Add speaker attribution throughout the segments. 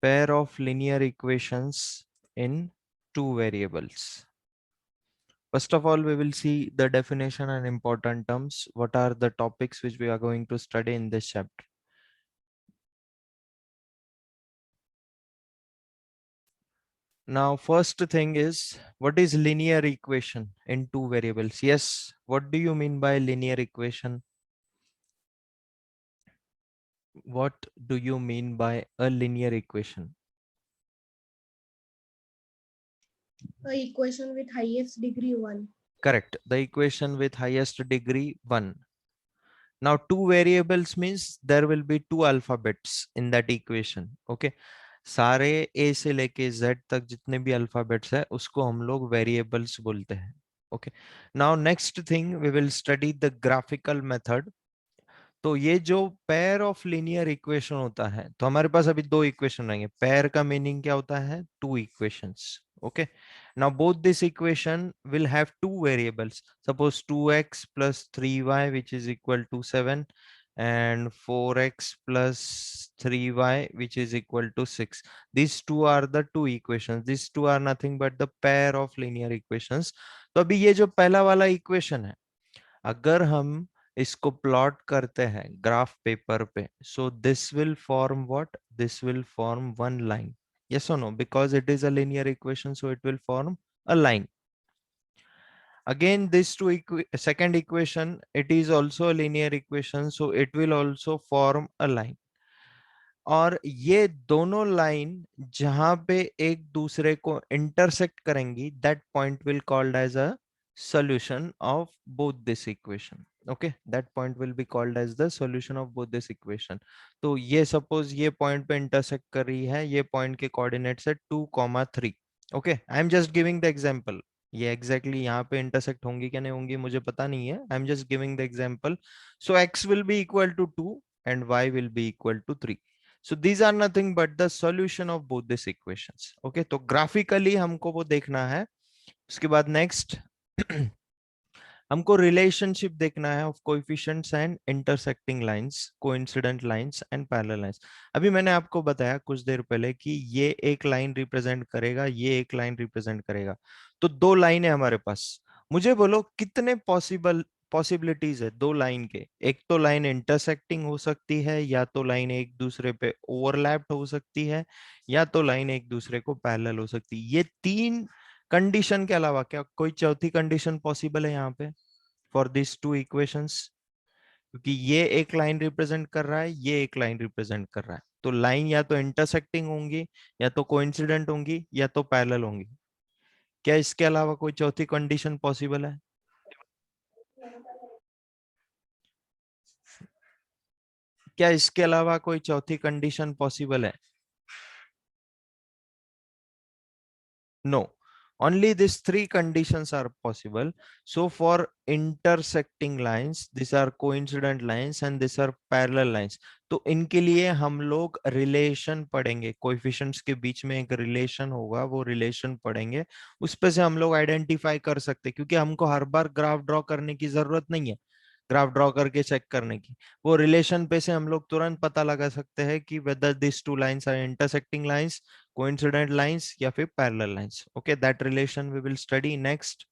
Speaker 1: pair of linear equations in two variables. First of all, we will see the definition and important terms. What are the topics which we are going to study in this chapter? Now, first thing is, what is linear equation in two variables? Yes, what do you mean by linear equation? What do you mean by a linear equation?
Speaker 2: A equation with highest degree 1.
Speaker 1: Correct. The equation with highest degree 1. Now, two variables means there will be two alphabets in that equation. Okay. सारे A से लेके Z तक जितने भी alphabets है उसको हम लोग variables बोलते हैं. Okay. Now, next thing we will study the graphical method. तो ये जो पेयर ऑफ लीनियर इक्वेशन होता है, तो हमारे पास अभी दो इक्वेशन रहेंगे. पेयर का मीनिंग क्या होता है? Two equations. Okay. Now both this equation will have two variables. Suppose 2x plus 3y which is equal to 7 and 4x plus 3y which is equal to 6. These two are the two equations. These two are nothing but the pair of linear equations. तो अभी ये जो पहला वाला equation है, अगर हम इसको प्लॉट करते हैं ग्राफ पेपर पे, so this will form what? This will form one line. yes or no? Because it is a linear equation, so it will form a line. Again, this second equation, it is also a linear equation, so it will also form a line. और ये दोनों line जहां पे एक दूसरे को intersect करेंगी, that point will called as a solution of both this equation. Okay, that point will be called as the solution of both this equation. तो ये suppose ये point पे intersect कर रही है, ये point के coordinates है 2, 3. Okay, I am just giving the example. ये exactly यहाँ पे intersect होंगी क्या नहीं होंगी मुझे पता नहीं है. I am just giving the example. So x will be equal to 2 and y will be equal to 3. So these are nothing but the solution of both these equations. Okay, तो graphically हमको वो देखना है. उसके बाद next हमको relationship देखना है of coefficients and intersecting lines, coincident lines and parallel lines. अभी मैंने आपको बताया कुछ देर पहले कि ये एक लाइन रिप्रेजेंट करेगा, ये एक लाइन रिप्रेजेंट करेगा. तो दो लाइन है हमारे पास. मुझे बोलो कितने पॉसिबिलिटीज है दो लाइन के. एक तो लाइन इंटरसेक्टिंग हो सकती है, या तो लाइन एक दूसरे पे ओवरलैप्ड हो सकती है, या तो लाइन एक दूसरे को पैरेलल हो सकती है. ये तीन कंडीशन के अलावा क्या कोई चौथी कंडीशन पॉसिबल है यहाँ पे फॉर दिस टू इक्वेशंस? क्योंकि ये एक लाइन रिप्रेजेंट कर रहा है, ये एक लाइन रिप्रेजेंट कर रहा है, तो लाइन या तो इंटरसेक्टिंग होंगी, या तो कोइंसिडेंट होंगी, या तो पैरेलल होंगी. क्या इसके अलावा कोई चौथी कंडीशन पॉसिबल है? क्या इसके अलावा कोई चौथी कंडीशन पॉसिबल है? No, only these three conditions are possible. So for intersecting lines, these are coincident lines and these are parallel lines. तो इनके लिए हम लोग रिलेशन पढ़ेंगे, कोएफिशिएंट्स के बीच में एक रिलेशन होगा, वो रिलेशन पढ़ेंगे. उस पे से हम लोग आइडेंटिफाई कर सकते हैं, क्योंकि हमको हर बार ग्राफ ड्रॉ करने की जरूरत नहीं है ग्राफ ड्रॉ करके चेक करने की. वो रिलेशन पे से हम लोग तुरंत पता लगा सकते हैं कि whether this two lines are intersecting lines, coincident lines, या फिर parallel lines. Okay, that relation we will study next.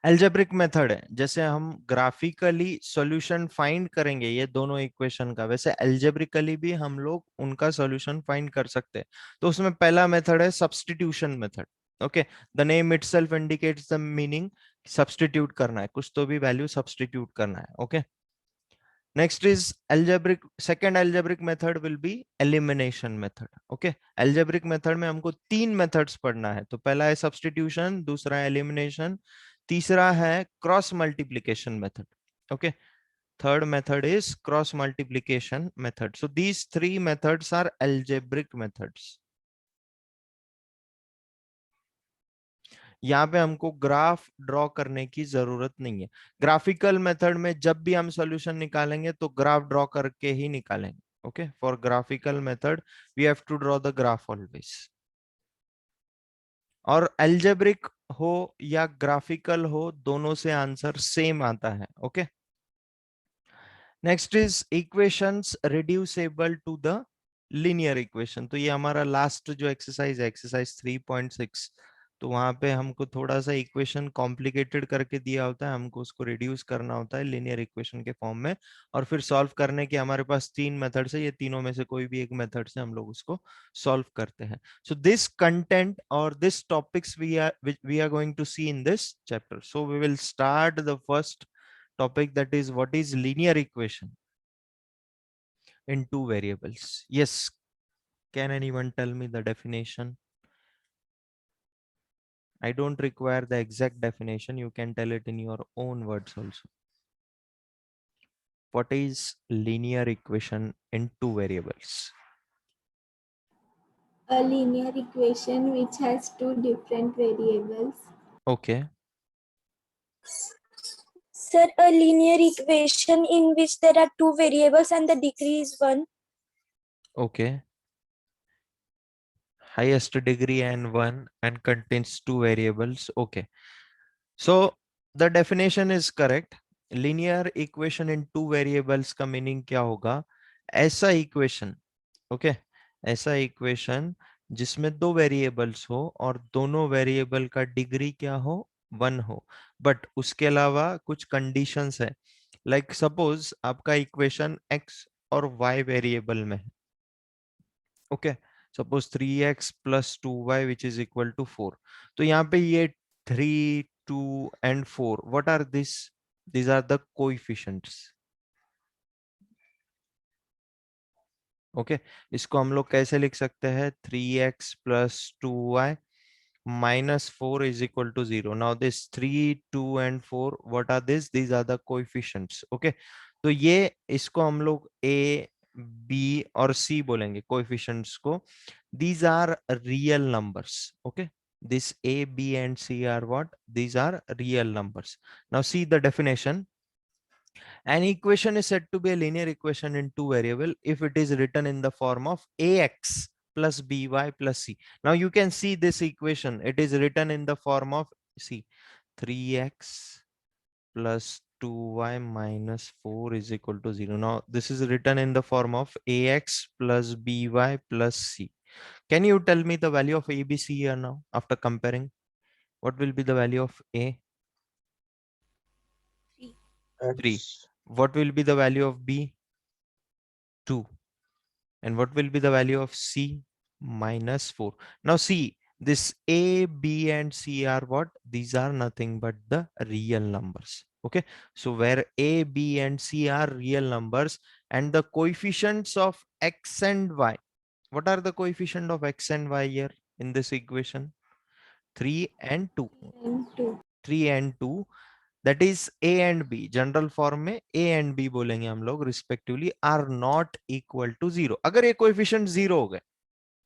Speaker 1: Algebraic method है, जैसे हम ग्राफिकली सॉल्यूशन फाइंड करेंगे ये दोनों इक्वेशन का, वैसे एल्जेब्रिकली भी हम लोग उनका सॉल्यूशन फाइंड कर सकते हैं. तो उसमें पहला मेथड है substitution method. Okay, the name itself indicates the meaning. Substitute करना है, कुछ तो भी वैल्यू सब्स्टिट्यूट करना है. Okay, next is algebraic. Second algebraic method will be elimination method. Okay, algebraic method में हमको तीन methods पढ़ना है. तो पहला है substitution, दूसरा है elimination, तीसरा है cross multiplication method. Okay, third method is cross multiplication method. So these three methods are algebraic methods. यहाँ पे हमको ग्राफ ड्रॉ करने की जरूरत नहीं है. ग्राफिकल मेथड में जब भी हम सॉल्यूशन निकालेंगे तो ग्राफ ड्रॉ करके ही निकालेंगे. Okay, for graphical method we have to draw the graph always. और एल्जेब्रिक हो या ग्राफिकल हो, दोनों से आंसर सेम आता है. Okay, next is equations reducible to the linear equation. तो ये हमारा लास्ट जो एक्सरसाइज है, एक्सरसाइज 3.6, तो वहां पे हमको थोड़ा सा इक्वेशन कॉम्प्लिकेटेड करके दिया होता है, हमको उसको रिड्यूस करना होता है लीनियर इक्वेशन के फॉर्म में, और फिर सॉल्व करने के हमारे पास तीन मेथड्स है, ये तीनों में से कोई भी एक मेथड से हम लोग उसको सॉल्व करते हैं। सो दिस कंटेंट और this topics we are going to see in this chapter. So we will start the first topic, that is what is linear equation in two variables. Yes, can anyone tell me the definition? I don't require the exact definition, you can tell it in your own words also. What is linear equation in two variables?
Speaker 3: A linear equation which has two different variables.
Speaker 1: Okay,
Speaker 4: Sir, a linear equation in which there are two variables and the degree is 1.
Speaker 1: okay. Highest degree and one and contains two variables. Okay, so the definition is correct. Linear equation in two variables का meaning क्या होगा? ऐसा equation, okay, ऐसा equation जिसमें दो variables हो और दोनों वेरिएबल का डिग्री क्या हो, 1 हो, बट उसके अलावा कुछ कंडीशंस है। लाइक सपोज आपका इक्वेशन x और y वेरिएबल में है, okay, suppose 3x plus 2y which is equal to 4। तो यहाँ पे ये 3, 2 and 4, what are this? these are the coefficients. Okay, इसको हम लोग कैसे लिख सकते हैं? 3x plus 2y minus 4 is equal to 0. Now this 3, 2 and 4, what are this? These are the coefficients. Okay, तो ये इसको हम लोग a, b और c बोलेंगे coefficients को. These are real numbers. Okay, this a, b and c are what? These are real numbers. Now see the definition. An equation is said to be a linear equation in two variable if it is written in the form of ax plus by plus c. Now you can see this equation. It is written in the form of, see, 3x plus 2y minus 4 is equal to 0. Now this is written in the form of ax plus by plus c. Can you tell me the value of a, b, c here now after comparing? What will be the value of a? 3. What will be the value of b? 2. And what will be the value of c? Minus 4. Now see, this a, b and c are what? These are nothing but the real numbers. Okay, so where a, b and c are real numbers and the coefficients of x and y, what are the coefficient of x and y here in this equation? 3 and 2.
Speaker 3: And 2.
Speaker 1: 3 and 2, that is a and b, general form में a and b बोलेंगे हम लोग respectively, are not equal to 0। अगर ये coefficient 0 हो गए,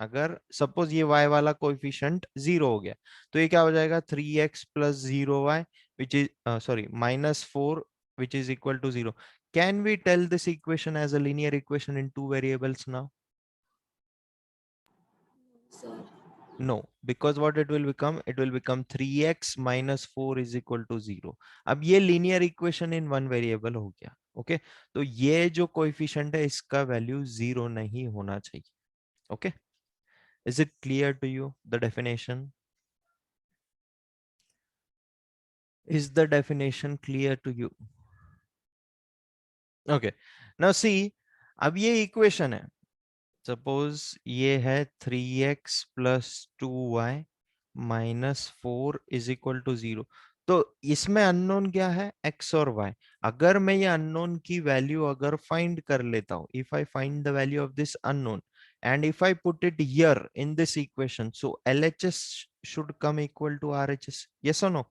Speaker 1: अगर suppose ये y वाला कोएफिशिएंट 0 हो गया, तो ये क्या हो जाएगा? 3x plus 0y which is sorry minus 4 which is equal to 0. Can we tell this equation as a linear equation in two variables now?
Speaker 3: Sir.
Speaker 1: No, because what it will become? It will become 3x minus 4 is equal to 0. अब ये linear equation in one variable हो गया. Okay, तो ये जो coefficient है इसका value 0 नहीं होना चाहिए. Okay, is it clear to you the definition? Is the definition clear to you? Okay, now see, अब ये equation है. Suppose ये है 3x plus 2y minus 4 is equal to 0. तो इसमें अननोन क्या है? x और y. अगर मैं ये अननोन की वैल्यू अगर फाइंड कर लेता हूं, if I find the value of this unknown and if I put it here in this equation, so LHS should come equal to RHS. Yes or no?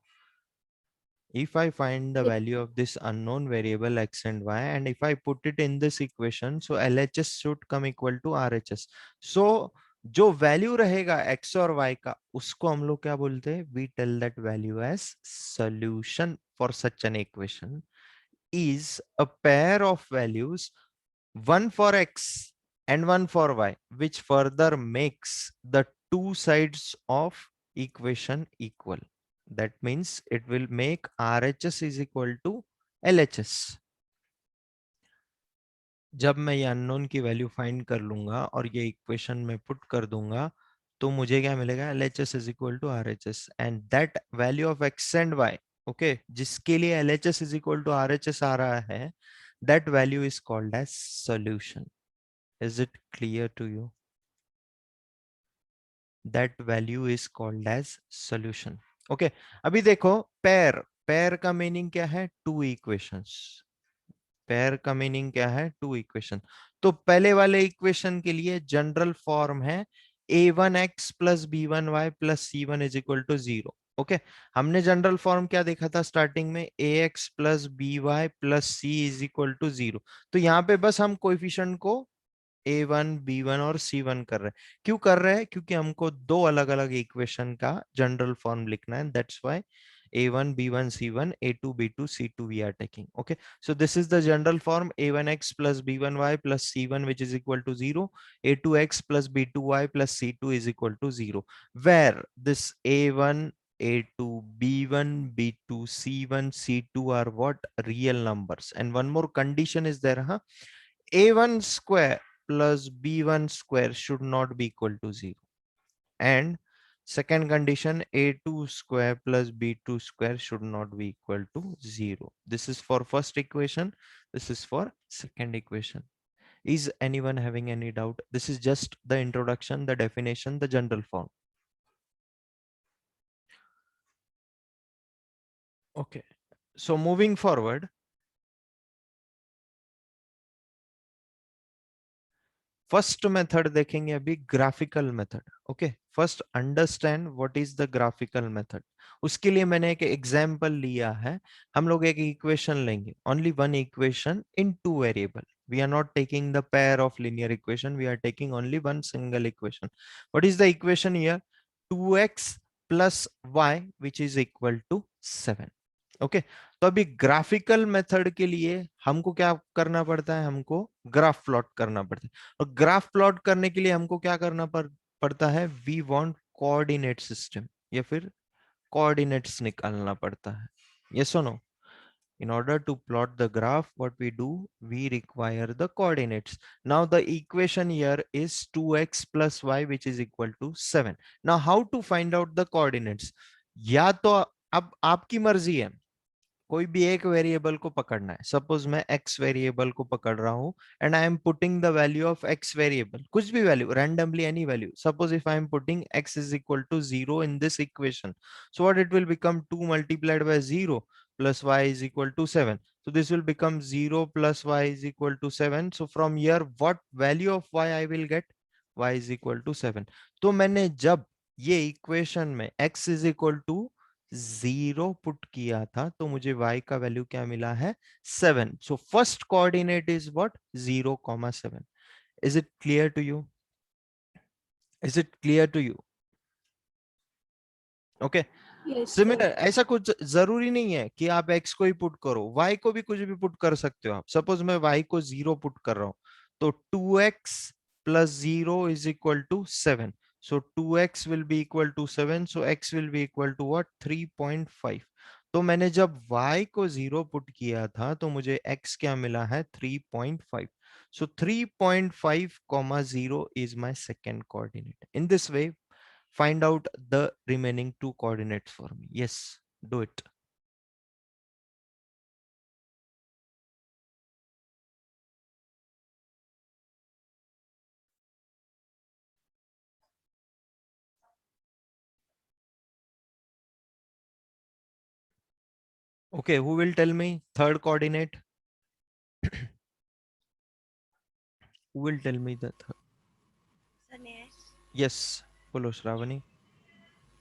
Speaker 1: If I find the value of this unknown variable x and y and if I put it in this equation, so LHS should come equal to RHS. So जो value रहेगा x और y का, उसको हम लोग क्या बोलते हैं? We tell that value as solution for such an equation is a pair of values, one for x and one for y, which further makes the two sides of equation equal. That means it will make RHS is equal to LHS. जब मैं ये unknown की value find कर लूंगा और ये equation में put कर दूंगा तो मुझे क्या मिलेगा, LHS is equal to RHS and that value of x and y, okay, जिसके लिए LHS is equal to RHS आ रहा है, that value is called as solution. Is it clear to you? That value is called as solution. Okay, अभी देखो pair, pair का meaning क्या है? Two equations. पेयर का मीनिंग क्या है? Two equation. तो पहले वाले इक्वेशन के लिए जनरल फॉर्म है a1x plus b1y plus c1 is equal to 0. Okay, हमने जनरल फॉर्म क्या देखा था स्टार्टिंग में? ax plus by plus c is equal to 0. तो यहाँ पे बस हम कोएफिशिएंट को a1 b1 और c1 कर रहे हैं. क्यों कर रहे हैं? क्योंकि हमको दो अलग अलग इक्वेशन का जनरल फॉर्म लिखना है. That's why a1 b1 c1 a2 b2 c2 we are taking. Okay, so this is the general form a1x plus b1y plus c1 which is equal to 0, a2x plus b2y plus c2 is equal to 0, where this a1 a2 b1 b2 c1 c2 are what? Real numbers. And one more condition is there, huh? a1 square plus b1 square should not be equal to 0. And second condition, a2 square plus b2 square should not be equal to 0. This is for first equation. This is for second equation. Is anyone having any doubt? This is just the introduction, the definition, the general form. Okay, so moving forward, first method देखेंगे अभी, graphical method. Okay, first understand what is the graphical method. उसके लिए मैंने एक example लिया है. हम लोग एक इक्वेशन लेंगे, only one equation in two variable. We are not taking the pair of linear equation. We are taking only one single equation. What is the equation here? 2x plus y which is equal to 7. Okay, तो अभी graphical method के लिए हमको क्या करना पड़ता है? हमको ग्राफ प्लॉट करना पड़ता है. और ग्राफ प्लॉट करने के लिए हमको क्या करना पड़ता है? वी वांट कोऑर्डिनेट सिस्टम, या फिर कोऑर्डिनेट्स निकालना पड़ता है. यस और no? In order to plot the graph, what we do, we require the coordinates. Now the equation here is 2x plus y which is equal to 7. Now how to find out the coordinates? या तो अब आपकी मर्जी है, कोई भी एक variable को पकड़ना है. सपोज मैं x वेरिएबल को पकड़ रहा हूं and I am putting the value of x variable, कुछ भी value, randomly any value. Suppose if I am putting x is equal to 0 in this equation, so what it will become? 2 multiplied by 0 plus y is equal to 7. So this will become 0 plus y is equal to 7. So from here what value of y I will get? Y is equal to 7. तो मैंने जब ये equation में x is equal to 0 put किया था तो मुझे y का वैल्यू क्या मिला है? 7. So first coordinate is what? 0, 7. Is it clear to you? Is it clear to you? Okay.
Speaker 3: Yes,
Speaker 1: similar,
Speaker 3: sir.
Speaker 1: ऐसा कुछ जरूरी नहीं है कि आप x को ही पुट करो, y को भी कुछ भी पुट कर सकते हो आप. सपोज मैं y को 0 पुट कर रहा हूं तो 2x plus 0 is equal to 7. So 2x will be equal to 7. So x will be equal to what? 3.5. तो मैंने जब y को 0 पुट किया था तो मुझे x क्या मिला है? 3.5. So 3.5, 0 is my second coordinate. In this way, find out the remaining two coordinates for me. Yes, do it. Okay, who will tell me third coordinate? Who will tell me the third?
Speaker 5: Sir, may I?
Speaker 1: Yes, Polo Shravani.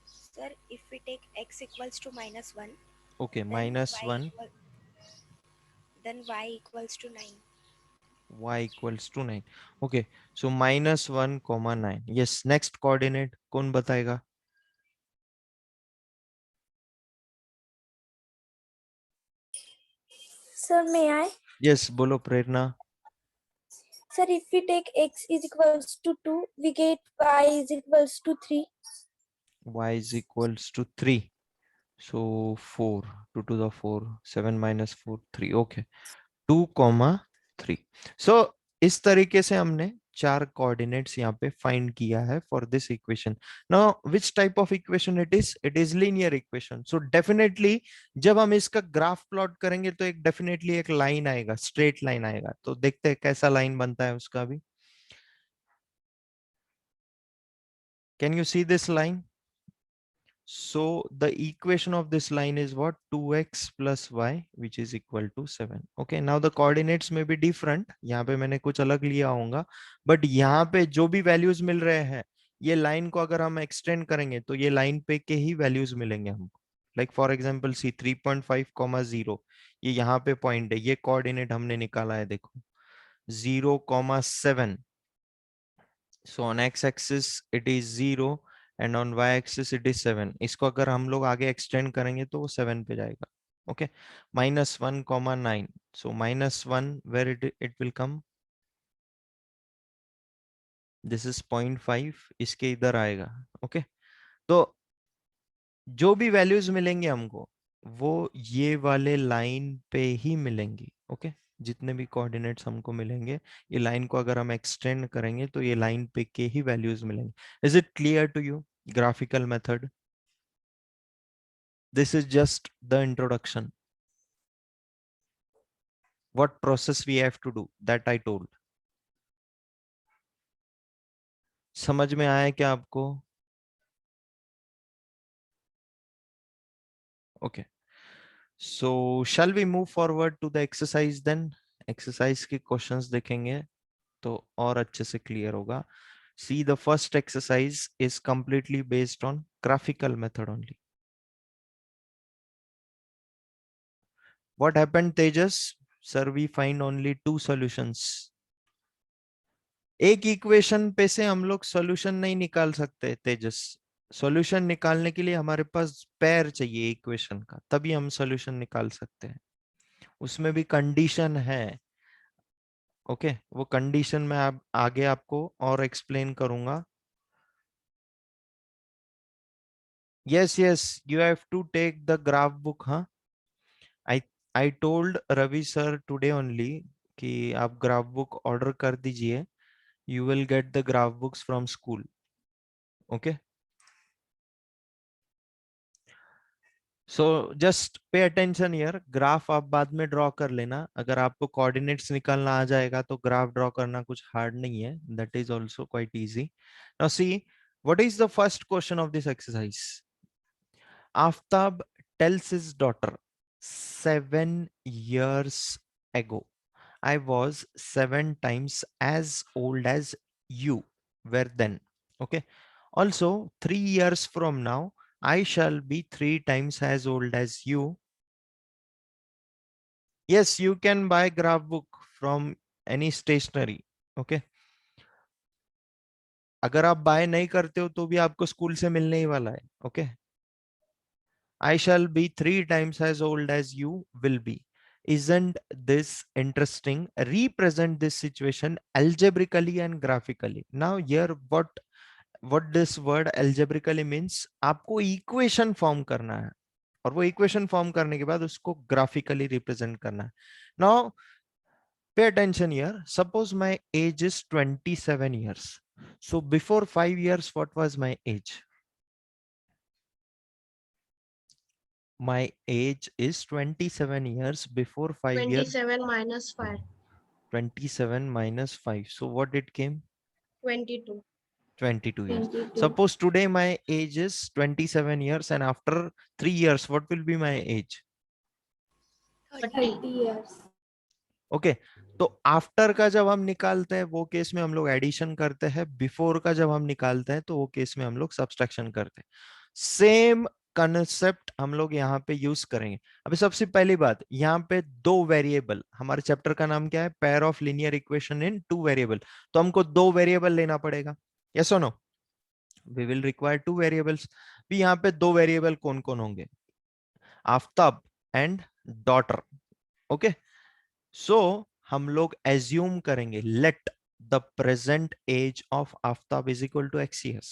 Speaker 5: Sir, if we take x equals to -1,
Speaker 1: Okay,
Speaker 5: then
Speaker 1: minus
Speaker 5: y
Speaker 1: 1,
Speaker 5: equal, then y equals to 9.
Speaker 1: y equals to 9. Okay, so minus 1, 9. Yes, next coordinate. कौन बताएगा?
Speaker 4: Sir, may I?
Speaker 1: Yes, बोलो प्रेरणा.
Speaker 4: Sir, if we take x is equals to 2, we get y is equals to 3.
Speaker 1: Y is equals to 3. So 4, 2 to the 4, 7 minus 4, 3. Okay, 2, 3. So इस तरीके से हमने 4 coordinates यहाँ पे find किया है for this equation. Now which type of equation it is linear equation. So definitely जब हम इसका ग्राफ प्लॉट करेंगे तो एक डेफिनेटली एक लाइन आएगा, स्ट्रेट लाइन आएगा. तो देखते हैं कैसा लाइन बनता है उसका भी. Can you see this line? So the equation of this line is what? 2x plus y which is equal to 7. Okay, now the coordinates may be different. यहाँ पे मैंने कुछ अलग लिया होगा, but यहाँ पे जो भी values मिल रहे हैं, ये line को अगर हम extend करेंगे तो ये line पे के ही values मिलेंगे हमको. Like for example, see 3.5, 0. ये यहाँ पे point है, ये coordinate हमने निकाला है, देखो 0, 7. So on x-axis it is 0 and on y-axis it is 7. इसको अगर हम लोग आगे extend करेंगे तो वो 7 पे जाएगा. Okay, -1, 9. So -1 where it will come. This is 0.5. इसके इधर आएगा. Okay, तो जो भी वैल्यूज मिलेंगे हमको वो ये वाले लाइन पे ही मिलेंगी. ओके, जितने भी कोऑर्डिनेट्स हमको मिलेंगे ये लाइन को अगर हम एक्सटेंड करेंगे तो ये लाइन पे के ही वैल्यूज मिलेंगे. Is it clear to you? Graphical method. This is just the introduction. What process we have to do that I told. समझ में आया क्या आपको? Okay, so shall we move forward to the exercise then. Exercise के questions देखेंगे तो और अच्छे से क्लियर होगा. See, the first exercise is completely based on graphical method only. What happened, Tejas? Sir, we find only 2 solutions. एक equation पे से हम लोग सॉल्यूशन नहीं निकाल सकते तेजस. सॉल्यूशन निकालने के लिए हमारे पास पेयर चाहिए इक्वेशन का, तभी हम सॉल्यूशन निकाल सकते हैं. उसमें भी कंडीशन है. ओके, वो कंडीशन मैं आगे आपको और एक्सप्लेन करूंगा. Yes, you have to take the graph book. हाँ, I told Ravi sir today only कि आप ग्राफ बुक ऑर्डर कर दीजिए. You will get the graph books from school. Okay. So just pay attention here. Graph आप बाद में draw कर लेना. अगर आपको कोऑर्डिनेट्स निकालना आ जाएगा तो ग्राफ ड्रॉ करना कुछ हार्ड नहीं है. That is also quite easy. Now see, what is the first question of this exercise? Aftab tells his daughter, 7 years ago, I was 7 times as old as you were then. Okay. Also, 3 years from now, I shall be 3 times as old as you. Yes, you can buy graph book from any stationery. Okay. अगर आप bye नहीं करते हो तो भी आपको school से मिलने ही वाला है. Okay. I shall be 3 times as old as you will be. Isn't this interesting? Represent this situation algebraically and graphically. Now here what this word algebraically means, आपको equation form करना है और वो equation form करने के बाद उसको graphically represent करना है. Now pay attention here. Suppose my age is 27 years. So before 5 years, what was my age? My age is 27 years. Before 5 years,
Speaker 2: 27 minus 5.
Speaker 1: 27 minus 5. So what it came?
Speaker 2: 22.
Speaker 1: 22 years.
Speaker 3: 22.
Speaker 1: Suppose today my age is 27 years and after 3 years, what will be my age?
Speaker 3: 30 years.
Speaker 1: Okay. तो after का जब हम निकालते हैं वो case में हम लोग एडिशन करते हैं. बिफोर का जब हम निकालते हैं तो वो केस में हम लोग सब्सट्रैक्शन करते हैं. सेम कंसेप्ट हम लोग यहाँ पे यूज करेंगे. अभी सबसे पहली बात, यहाँ पे 2 वेरिएबल. हमारे चैप्टर का नाम क्या है? Pair of linear equation in 2 variable. तो हमको 2 वेरिएबल लेना पड़ेगा. यस और no? We will require 2 variables. भी यहाँ पे 2 वेरिएबल कौन कौन होंगे? Aftab and daughter. Okay. So हम लोग एज्यूम करेंगे, let the present age of Aftab is equal to x years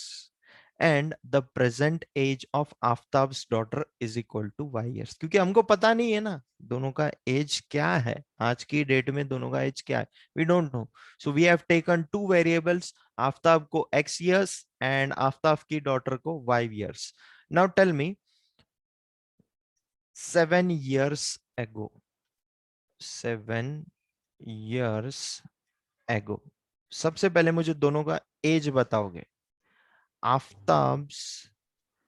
Speaker 1: and the present age of Aftab's daughter is equal to y years. क्योंकि हमको पता नहीं है ना दोनों का एज क्या है, आज की डेट में दोनों का एज क्या है, we don't know. So we have taken two variables, Aftab को x years and आफ्ताब की daughter को y years. Now tell me 7 years ago, 7 years ago, सबसे पहले मुझे दोनों का एज बताओगे. Aftab's,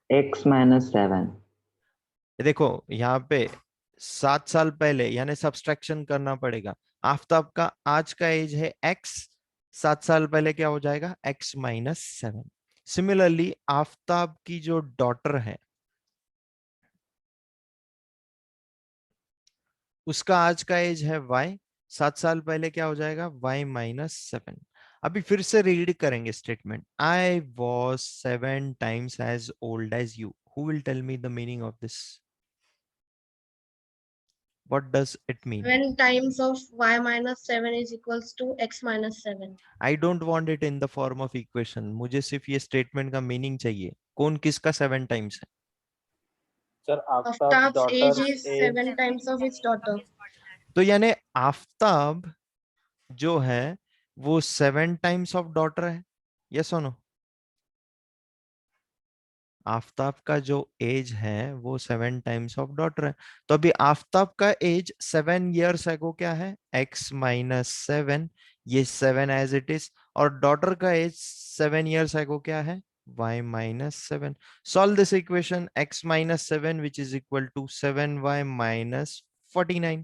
Speaker 6: x minus 7.
Speaker 1: देखो यहाँ पे 7 साल पहले यानी सब्सट्रैक्शन करना पड़ेगा. आफ्ताब का आज का एज है x, 7 साल पहले क्या हो जाएगा x माइनस 7. सिमिलरली आफ्ताब की जो डॉटर है उसका आज का एज है y, 7 साल पहले क्या हो जाएगा y माइनस 7. अभी फिर से रीड करेंगे statement. I was 7 times as old as you. Who will tell me the meaning of this? What does it mean?
Speaker 2: 7 times of y minus 7 is equals to x minus 7.
Speaker 1: I don't want it in the form of equation. मुझे सिर्फ ये statement का meaning चाहिए. कौन किसका 7 times है?
Speaker 7: Sir Aftab
Speaker 2: Aftab's age
Speaker 7: daughter
Speaker 2: is 7 times of his daughter.
Speaker 1: तो यानी आफ्ताब जो है वो 7 times of daughter है. Yes or no? आफ्ताब का जो एज है वो 7 times of daughter है. तो अभी आफ्ताब का एज 7 years ago क्या है? x minus 7. ये 7 as it is. और डॉटर का एज 7 years ago क्या है? y minus 7. Solve this equation x minus 7 which is equal to 7y minus 49.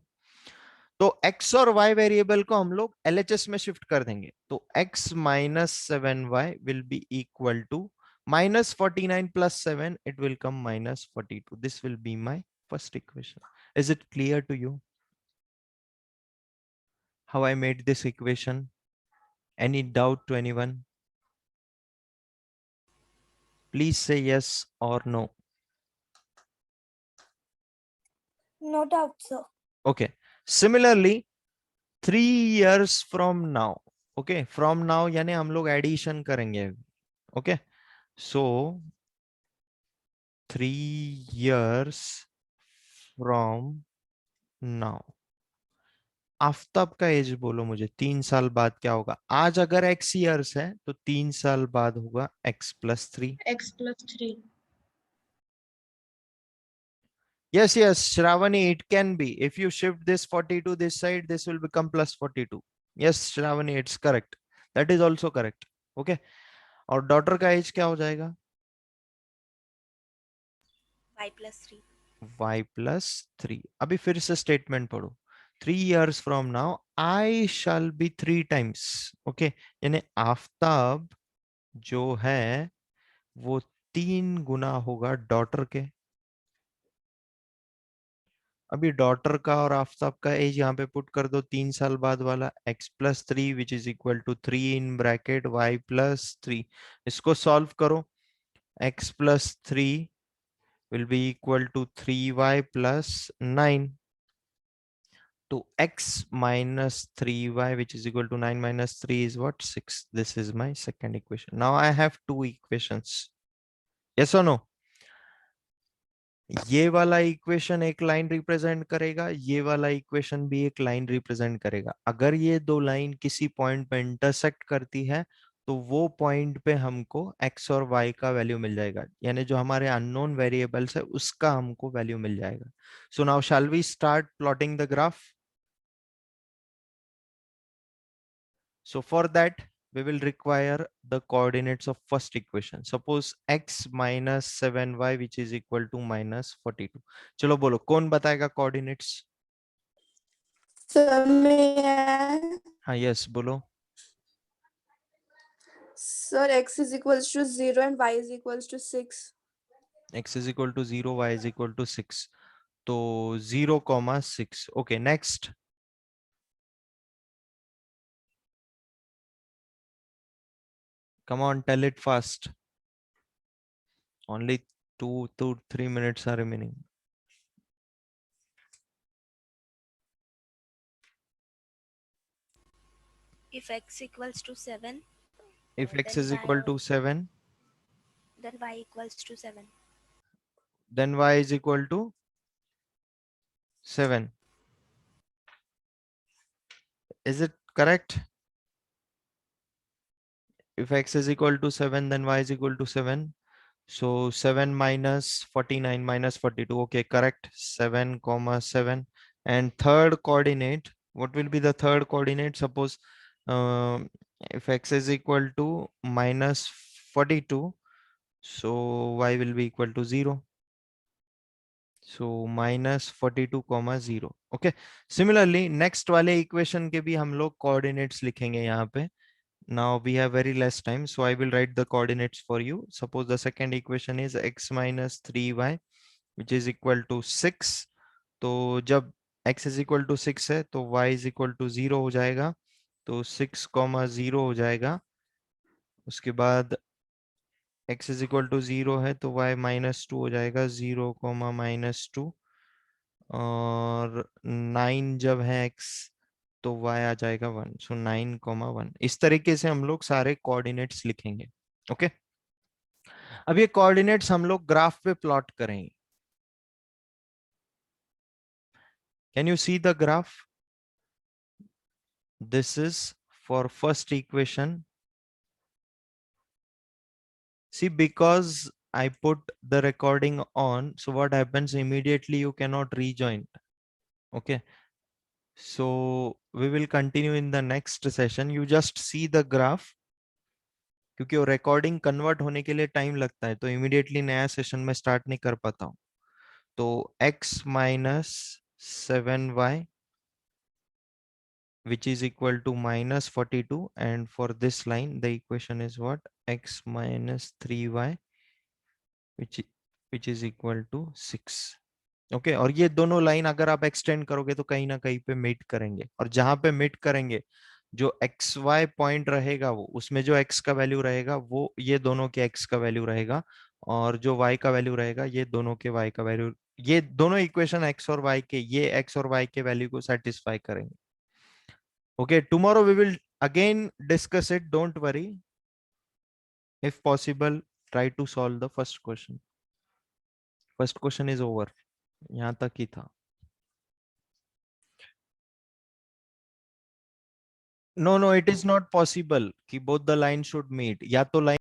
Speaker 1: तो x और y वेरिएबल को हम लोग LHS में शिफ्ट कर देंगे. तो x minus 7y will be equal to minus 49 plus 7, it will come minus 42. This will be my first equation. Is it clear to you how I made this equation? Any doubt to anyone? Please say yes or no.
Speaker 4: No doubt, sir.
Speaker 1: Okay. Similarly, 3 years from now. Okay. From now यानी हम लोग addition करेंगे. Okay. So 3 years from now. Aftab का as बोलो मुझे 3 साल बाद क्या होगा. आज अगर x years है तो 3 साल बाद होगा x plus 3.
Speaker 2: X plus 3.
Speaker 1: Yes, yes, Shravani, it can be. If you shift this 42 this side, this will become plus 42. Yes, Shravani, it's correct. That is also correct. Okay. और daughter का as क्या हो जाएगा?
Speaker 5: y plus 3.
Speaker 1: y plus 3. अभी फिर से statement पढ़ो. 3 years from now, I shall be 3 times. Okay. यानी आफ्ताब जो है वो 3 गुना होगा डॉटर के. अभी डॉटर का और आफ्ताब का एज यहाँ पे पुट कर दो 3 साल बाद वाला. x plus 3 which is equal to 3 in bracket y plus 3. इसको सॉल्व करो. x plus 3 will be equal to 3y plus 9 to x minus 3y which is equal to 9 minus 3 is what? 6. This is my second equation. Now I have two equations. Yes or no? ये वाला equation एक line represent करेगा, ये वाला equation भी एक line represent करेगा. अगर ये दो लाइन किसी पॉइंट पे इंटरसेक्ट करती है तो वो पॉइंट पे हमको x और y का वैल्यू मिल जाएगा. यानी जो हमारे अननोन वेरिएबल्स है उसका हमको वैल्यू मिल जाएगा. So now shall we start plotting the graph. So for that, we will require the coordinates of first equation. Suppose x minus 7y which is equal to minus 42. चलो बोलो कौन बताएगा coordinates?
Speaker 3: Sir, may I?
Speaker 1: हाँ yes बोलो.
Speaker 3: Sir, x is equals to 0 and y is equals to 6.
Speaker 1: X is equal to 0, y is equal to 6. तो 0, 6. Okay, next. Come on, tell it fast. Only 2 to 3 minutes are remaining.
Speaker 5: If x equals to 7,
Speaker 1: If x
Speaker 5: then
Speaker 1: is equal to 7,
Speaker 5: then y equals to 7.
Speaker 1: Then y is equal to 7. Is it correct? If x is equal to 7, then y is equal to 7. So 7 minus 49 minus 42. Okay, correct. 7 comma 7. And third coordinate, what will be the third coordinate? Suppose if x is equal to minus 42, so y will be equal to 0. So minus 42 comma 0. Okay. Similarly, next वाले equation के भी हम लोग coordinates लिखेंगे यहाँ पे. Now we have very less time, so I will write the coordinates for you. Suppose the second equation is x minus 3y, which is equal to 6. तो जब x is equal to 6 है, तो y is equal to 0 हो जाएगा. तो 6 comma 0 हो जाएगा. उसके बाद x is equal to 0 है, तो y minus 2 हो जाएगा. 0 comma minus 2. और 9 जब है x, तो y आ जाएगा 1. सो 9 comma 1. इस तरीके से हम लोग सारे कोऑर्डिनेट्स लिखेंगे. ओके. अब ये कोऑर्डिनेट्स हम लोग ग्राफ पे प्लॉट करेंगे. Can you see the graph? This is for first equation. See, because I put the recording on, so what happens immediately, you cannot rejoin. Okay. So we will continue in the next session. You just see the graph. क्योंकि वो recording convert होने के लिए time लगता है, तो immediately नया session में start नहीं कर पाता हूँ. तो x minus 7y, which is equal to minus 42, and for this line the equation is what? X minus 3y, which is equal to 6. Okay. और ये दोनों लाइन अगर आप एक्सटेंड करोगे तो कहीं ना कहीं पे मीट करेंगे, और जहां पे मीट करेंगे जो एक्स वाई पॉइंट रहेगा, वो उसमें जो एक्स का वैल्यू रहेगा वो ये दोनों के एक्स का वैल्यू रहेगा, और जो वाई का वैल्यू रहेगा ये दोनों के वाई का वैल्यू. ये दोनों इक्वेशन एक्स और वाई के, ये एक्स और वाई के वैल्यू को सेटिस्फाई करेंगे. Okay. Tomorrow we will again discuss it. Don't worry. If possible try to solve the first question. First question is over. यहाँ तक ही था. No, it is not possible कि both the lines should meet. या तो line